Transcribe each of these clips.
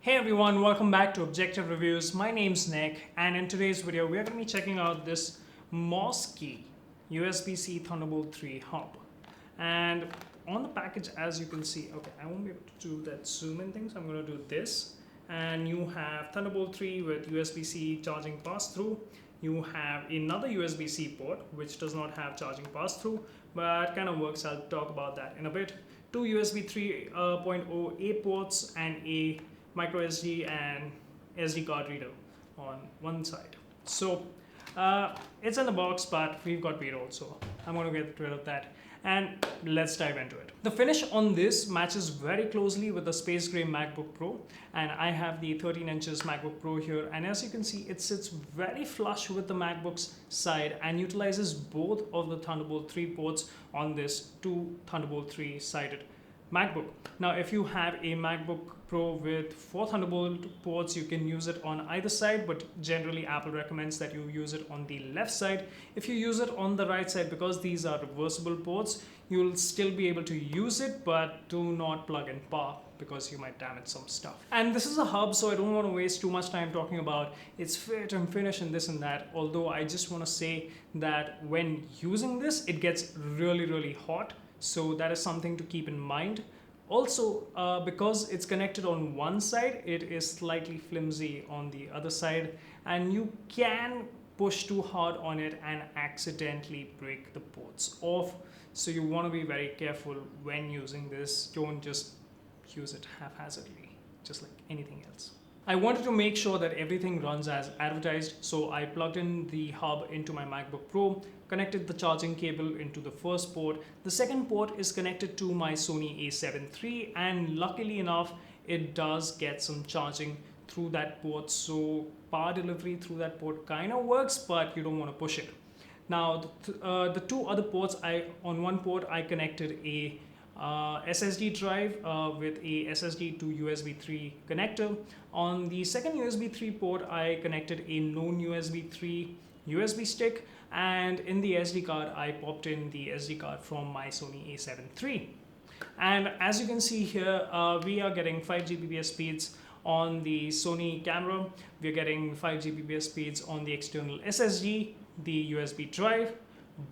Hey everyone, welcome back to Objective Reviews. My name's Nick, and in today's video we are going to be checking out this Moskee USB-C Thunderbolt 3 hub. And on the package, as you can see, okay, I won't be able to do that zoom in thing, so I'm going to do this. And you have Thunderbolt 3 with USB-C charging pass-through. You have another USB-C port which does not have charging pass-through, but kind of works. I'll talk about that in a bit. Two USB 3.0 A ports and a micro SD and SD card reader on one side. So it's in the box, but we've got B-roll, so I'm going to get rid of that and let's dive into it. The finish on this matches very closely with the space gray MacBook Pro, and I have the 13 inches MacBook Pro here, and as you can see it sits very flush with the MacBook's side and utilizes both of the Thunderbolt 3 ports on this two Thunderbolt 3 sided MacBook. Now if you have a MacBook Pro with 4 Thunderbolt ports, you can use it on either side, but generally Apple recommends that you use it on the left side. If you use it on the right side, because these are reversible ports, you'll still be able to use it, but do not plug in power because you might damage some stuff. And this is a hub, so I don't want to waste too much time talking about its fit and finish and this and that, although I just want to say that when using this it gets really hot, so that is something to keep in mind. Also, because it's connected on one side, it is slightly flimsy on the other side, and you can push too hard on it and accidentally break the ports off. So you want to be very careful when using this. Don't just use it haphazardly, just like anything else. I wanted to make sure that everything runs as advertised, so I plugged in the hub into my MacBook Pro, connected the charging cable into the first port. The second port is connected to my Sony a7 III, and luckily enough it does get some charging through that port, so power delivery through that port kind of works, but you don't want to push it. Now the two other ports, on one port I connected a SSD drive with a SSD to USB 3 connector. On the second USB 3 port I connected a known USB 3 USB stick, and in the SD card I popped in the SD card from my Sony a7 III. And as you can see here, we are getting 5 Gbps speeds on the Sony camera. We are getting 5 Gbps speeds on the external SSD, the USB drive.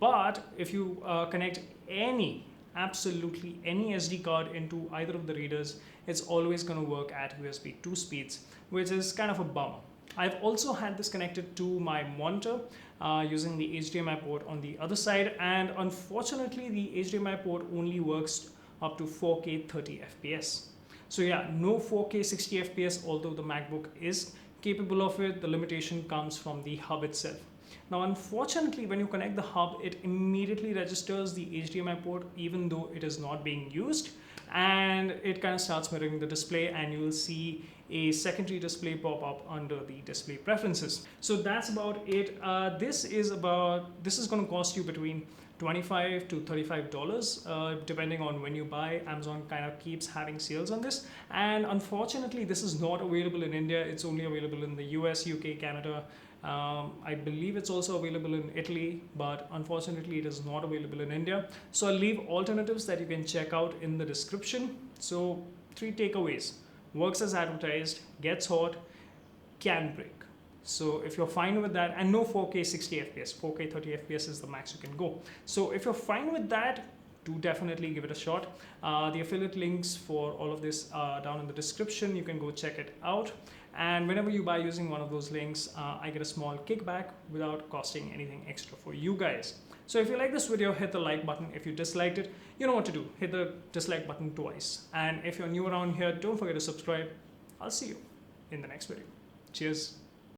But if you connect absolutely any SD card into either of the readers, it's always going to work at USB 2 speeds, which is kind of a bummer. I've also had this connected to my monitor using the HDMI port on the other side, and unfortunately the HDMI port only works up to 4K 30 FPS. So yeah, no 4K 60 FPS, although the MacBook is capable of it. The limitation comes from the hub itself. Now unfortunately, when you connect the hub, it immediately registers the HDMI port even though it is not being used, and it kind of starts mirroring the display, and you will see a secondary display pop up under the display preferences. So that's about it. This is going to cost you between $25 to $35 depending on when you buy. Amazon kind of keeps having sales on this, and unfortunately this is not available in India. It's only available in the US, UK, Canada. I believe it's also available in Italy, but unfortunately it is not available in India. So I'll leave alternatives that you can check out in the description. So 3 takeaways: works as advertised, gets hot, can break. So if you're fine with that, and no 4K 60 FPS, 4K 30 FPS is the max you can go. So if you're fine with that, do definitely give it a shot. The affiliate links for all of this are down in the description. You can go check it out. And whenever you buy using one of those links, I get a small kickback without costing anything extra for you guys. So if you like this video, hit the like button. If you disliked it, you know what to do. Hit the dislike button twice. And if you're new around here, don't forget to subscribe. I'll see you in the next video. Cheers.